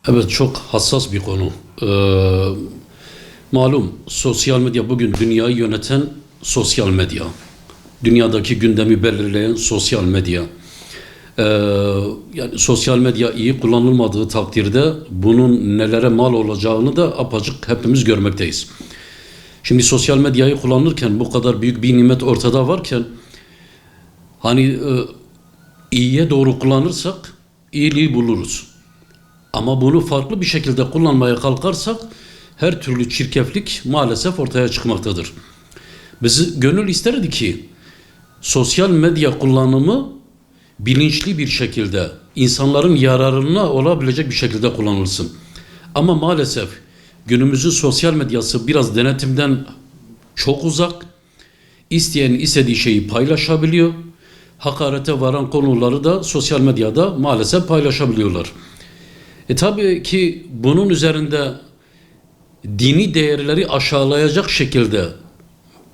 Evet, çok hassas bir konu. Malum sosyal medya bugün dünyayı yöneten sosyal medya. Dünyadaki gündemi belirleyen sosyal medya. Ee, Yani sosyal medya iyi kullanılmadığı takdirde bunun nelere mal olacağını da apaçık hepimiz görmekteyiz. Şimdi sosyal medyayı kullanırken bu kadar büyük bir nimet ortada varken iyiye doğru kullanırsak iyiliği buluruz. Ama bunu farklı bir şekilde kullanmaya kalkarsak her türlü çirkeflik maalesef ortaya çıkmaktadır. Biz gönül isterdi ki sosyal medya kullanımı bilinçli bir şekilde insanların yararına olabilecek bir şekilde kullanılsın. Ama maalesef günümüzün sosyal medyası biraz denetimden çok uzak. İsteyen istediği şeyi paylaşabiliyor. Hakarete varan konuları da sosyal medyada maalesef paylaşabiliyorlar. Tabii ki bunun üzerinde dini değerleri aşağılayacak şekilde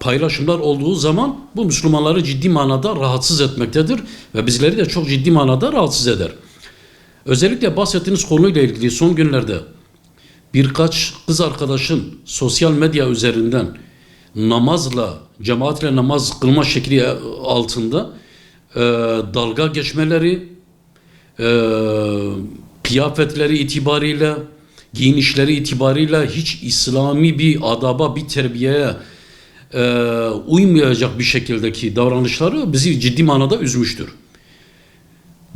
paylaşımlar olduğu zaman bu Müslümanları ciddi manada rahatsız etmektedir ve bizleri de çok ciddi manada rahatsız eder. Özellikle bahsettiğiniz konuyla ilgili son günlerde birkaç kız arkadaşın sosyal medya üzerinden namazla, cemaatle namaz kılma şekli altında dalga geçmeleri, kıyafetleri itibariyle, giyinişleri itibariyle hiç İslami bir adaba, bir terbiyeye uymayacak bir şekildeki davranışları bizi ciddi manada üzmüştür.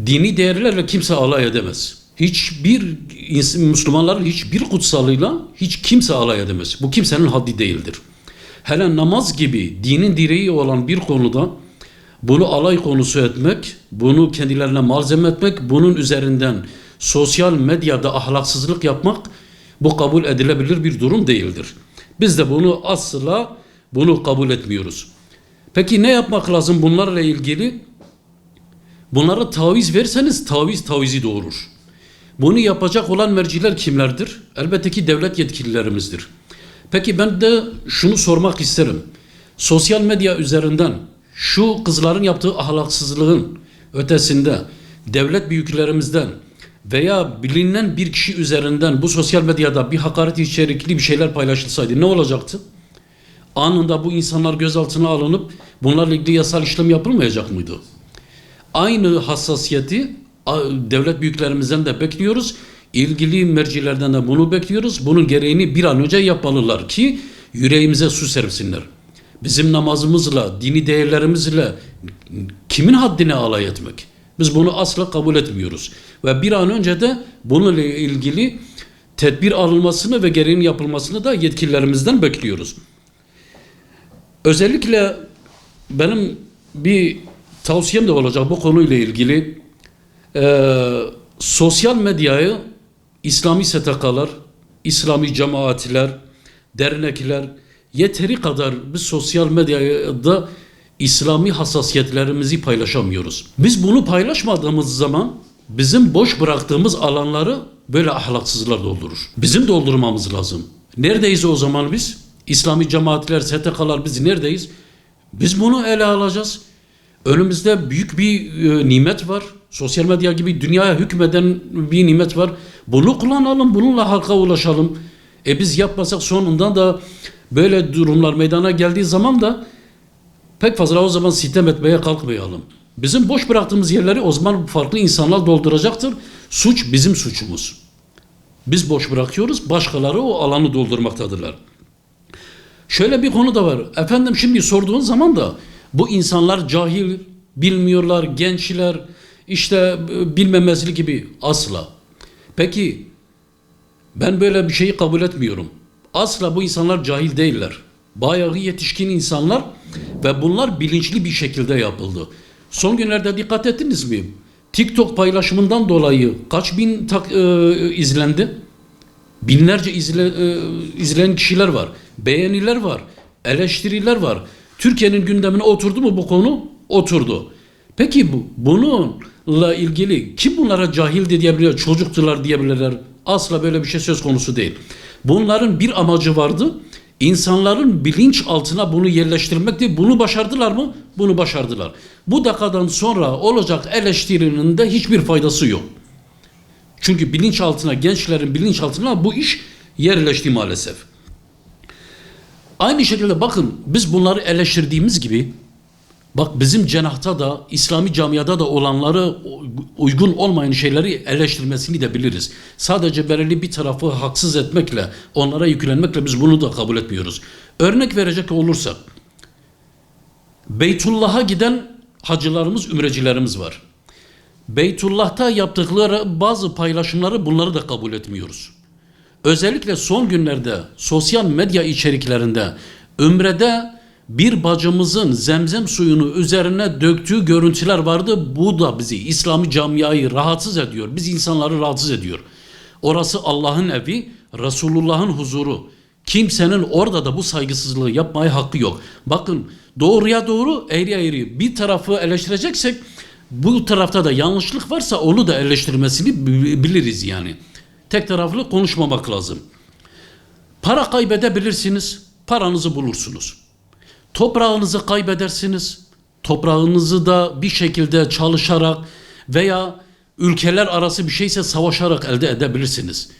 Dini değerlerle kimse alay edemez. Müslümanların hiçbir kutsalıyla hiç kimse alay edemez. Bu kimsenin haddi değildir. Hele namaz gibi dinin direği olan bir konuda bunu alay konusu etmek, bunu kendilerine malzeme etmek, bunun üzerinden sosyal medyada ahlaksızlık yapmak bu kabul edilebilir bir durum değildir. Biz de bunu kabul etmiyoruz. Peki ne yapmak lazım bunlarla ilgili? Bunlara taviz verseniz tavizi doğurur. Bunu yapacak olan merciler kimlerdir? Elbette ki devlet yetkililerimizdir. Peki ben de şunu sormak isterim. Sosyal medya üzerinden şu kızların yaptığı ahlaksızlığın ötesinde devlet büyüklerimizden veya bilinen bir kişi üzerinden bu sosyal medyada bir hakaret içerikli bir şeyler paylaşılsaydı ne olacaktı? Anında bu insanlar gözaltına alınıp bunlarla ilgili yasal işlem yapılmayacak mıydı? Aynı hassasiyeti devlet büyüklerimizden de bekliyoruz. İlgili mercilerden de bunu bekliyoruz. Bunun gereğini bir an önce yapmalılar ki yüreğimize su serpsinler. Bizim namazımızla, dini değerlerimizle kimin haddine alay etmek? Biz bunu asla kabul etmiyoruz. Ve bir an önce de bununla ilgili tedbir alınmasını ve gereğinin yapılmasını da yetkililerimizden bekliyoruz. Özellikle benim bir tavsiyem de olacak bu konuyla ilgili. Sosyal medyayı İslami STK'lar, İslami cemaatler, dernekler yeteri kadar biz sosyal medyada İslami hassasiyetlerimizi paylaşamıyoruz. Biz bunu paylaşmadığımız zaman bizim boş bıraktığımız alanları böyle ahlaksızlar doldurur. Bizim doldurmamız lazım. Neredeyiz o zaman biz? İslami cemaatler, STK'lar biz neredeyiz? Biz bunu ele alacağız. Önümüzde büyük bir nimet var. Sosyal medya gibi dünyaya hükmeden bir nimet var. Bunu kullanalım, bununla halka ulaşalım. Biz yapmasak sonunda da böyle durumlar meydana geldiği zaman da pek fazla o zaman sitem etmeye kalkmayalım. Bizim boş bıraktığımız yerleri o zaman farklı insanlar dolduracaktır. Suç bizim suçumuz. Biz boş bırakıyoruz, başkaları o alanı doldurmaktadırlar. Şöyle bir konu da var. Efendim şimdi sorduğun zaman da bu insanlar cahil, bilmiyorlar, gençler, işte bilmemezlik gibi asla. Peki ben böyle bir şeyi kabul etmiyorum. Asla bu insanlar cahil değiller. Bayağı yetişkin insanlar ve bunlar bilinçli bir şekilde yapıldı. Son günlerde dikkat ettiniz mi? TikTok paylaşımından dolayı kaç bin izlendi? Binlerce izleyen kişiler var. Beğeniler var. Eleştiriler var. Türkiye'nin gündemine oturdu mu bu konu? Oturdu. Peki bununla ilgili kim bunlara cahil de diyebilir, çocuktular diyebilirler? Asla böyle bir şey söz konusu değil. Bunların bir amacı vardı. İnsanların bilinç altına bunu yerleştirmekti. Bunu başardılar mı? Bunu başardılar. Bu dakikadan sonra olacak eleştirinin de hiçbir faydası yok. Çünkü bilinçaltına, gençlerin bilinçaltına bu iş yerleşti maalesef. Aynı şekilde bakın biz bunları eleştirdiğimiz gibi bak bizim cenahta da İslami camiada da olanları uygun olmayan şeyleri eleştirmesini de biliriz. Sadece belirli bir tarafı haksız etmekle, onlara yüklenmekle biz bunu da kabul etmiyoruz. Örnek verecek olursak Beytullah'a giden hacılarımız, ümrecilerimiz var. Beytullah'ta yaptıkları bazı paylaşımları bunları da kabul etmiyoruz. Özellikle son günlerde sosyal medya içeriklerinde ümrede bir bacımızın zemzem suyunu üzerine döktüğü görüntüler vardı. Bu da bizi, İslami camiayı rahatsız ediyor. Biz insanları rahatsız ediyor. Orası Allah'ın evi, Resulullah'ın huzuru. Kimsenin orada da bu saygısızlığı yapmaya hakkı yok. Bakın doğruya doğru, eğri eğri bir tarafı eleştireceksek bu tarafta da yanlışlık varsa onu da eleştirmesini biliriz yani. Tek taraflı konuşmamak lazım. Para kaybedebilirsiniz, paranızı bulursunuz. Toprağınızı kaybedersiniz, toprağınızı da bir şekilde çalışarak veya ülkeler arası bir şeyse savaşarak elde edebilirsiniz.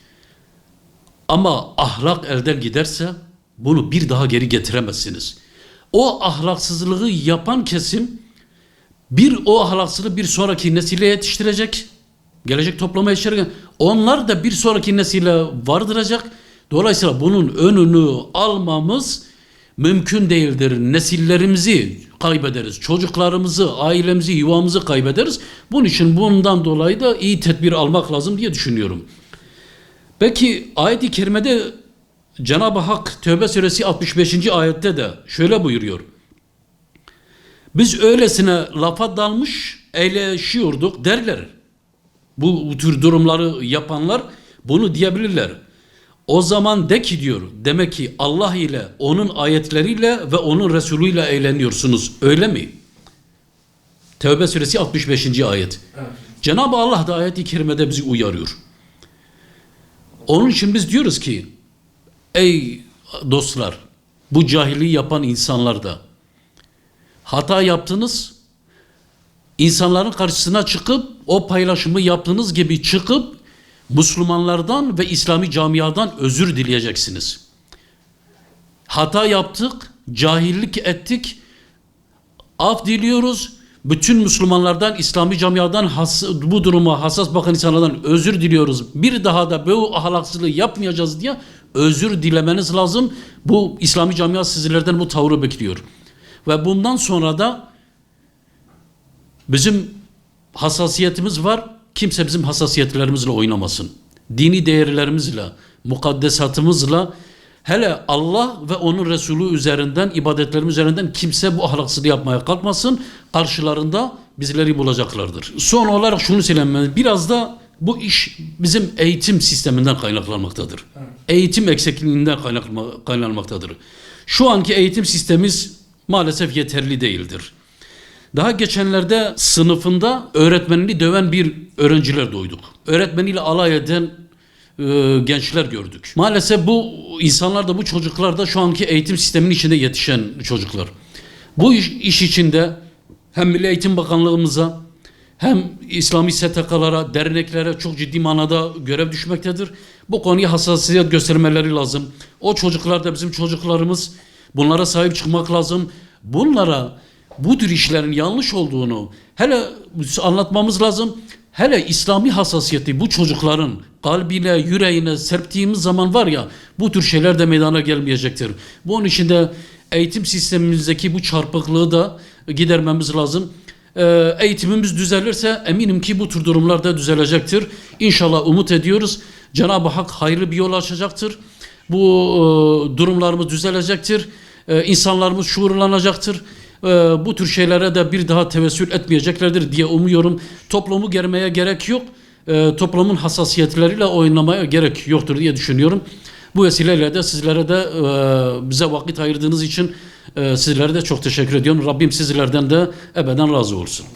Ama ahlak elden giderse bunu bir daha geri getiremezsiniz. O ahlaksızlığı yapan kesim o ahlaksızlığı bir sonraki nesile yetiştirecek. Gelecek topluma yetiştirirken onlar da bir sonraki nesile vardıracak. Dolayısıyla bunun önünü almamız mümkün değildir. Nesillerimizi kaybederiz. Çocuklarımızı, ailemizi, yuvamızı kaybederiz. Bunun için bundan dolayı da iyi tedbir almak lazım diye düşünüyorum. Peki ayet-i kerimede Cenab-ı Hak Tevbe suresi 65. ayette de şöyle buyuruyor. Biz öylesine lafa dalmış eğleşiyorduk derler. Bu tür durumları yapanlar bunu diyebilirler. O zaman de ki diyor, demek ki Allah ile, onun ayetleriyle ve onun Resulü ile eğleniyorsunuz. Öyle mi? Tevbe suresi 65. ayet. Evet. Cenab-ı Allah da ayet-i kerimede bizi uyarıyor. Onun için biz diyoruz ki, ey dostlar, bu cahilliği yapan insanlar da hata yaptınız, insanların karşısına çıkıp o paylaşımı yaptığınız gibi çıkıp Müslümanlardan ve İslami camiadan özür dileyeceksiniz. Hata yaptık, cahillik ettik, af diliyoruz. Bütün Müslümanlardan, İslami camiadan bu duruma hassas bakan insanlardan özür diliyoruz. Bir daha da bu ahlaksızlığı yapmayacağız diye özür dilemeniz lazım. Bu İslami camia sizlerden bu tavrı bekliyor. Ve bundan sonra da bizim hassasiyetimiz var. Kimse bizim hassasiyetlerimizle oynamasın. Dini değerlerimizle, mukaddesatımızla, hele Allah ve onun Resulü üzerinden, ibadetlerimiz üzerinden kimse bu ahlaksızlığı yapmaya kalkmasın. Karşılarında bizleri bulacaklardır. Son olarak şunu söylemem. Biraz da bu iş bizim eğitim sisteminden kaynaklanmaktadır. Evet. Eğitim eksikliğinden kaynaklanmaktadır. Şu anki eğitim sistemimiz maalesef yeterli değildir. Daha geçenlerde sınıfında öğretmenini döven bir öğrenciler duyduk. Öğretmeniyle alay eden gençler gördük. Maalesef bu insanlar da, bu çocuklar da şu anki eğitim sisteminin içinde yetişen çocuklar. Bu iş içinde hem Milli Eğitim Bakanlığımıza hem İslami STK'lara, derneklere çok ciddi manada görev düşmektedir. Bu konuya hassasiyet göstermeleri lazım. O çocuklar da bizim çocuklarımız. Bunlara sahip çıkmak lazım. Bunlara bu tür işlerin yanlış olduğunu hele anlatmamız lazım. Hele İslami hassasiyeti bu çocukların kalbine, yüreğine serptiğimiz zaman var ya, bu tür şeyler de meydana gelmeyecektir. Bunun için de eğitim sistemimizdeki bu çarpıklığı da gidermemiz lazım. Eğitimimiz düzelirse eminim ki bu tür durumlar da düzelecektir. İnşallah umut ediyoruz. Cenab-ı Hak hayırlı bir yol açacaktır. Bu durumlarımız düzelecektir. İnsanlarımız şuurlanacaktır. Bu tür şeylere de bir daha tevessül etmeyeceklerdir diye umuyorum. Toplumu germeye gerek yok. Toplumun hassasiyetleriyle oynamaya gerek yoktur diye düşünüyorum. Bu vesileyle de sizlere de bize vakit ayırdığınız için sizlere de çok teşekkür ediyorum. Rabbim sizlerden de ebeden razı olsun.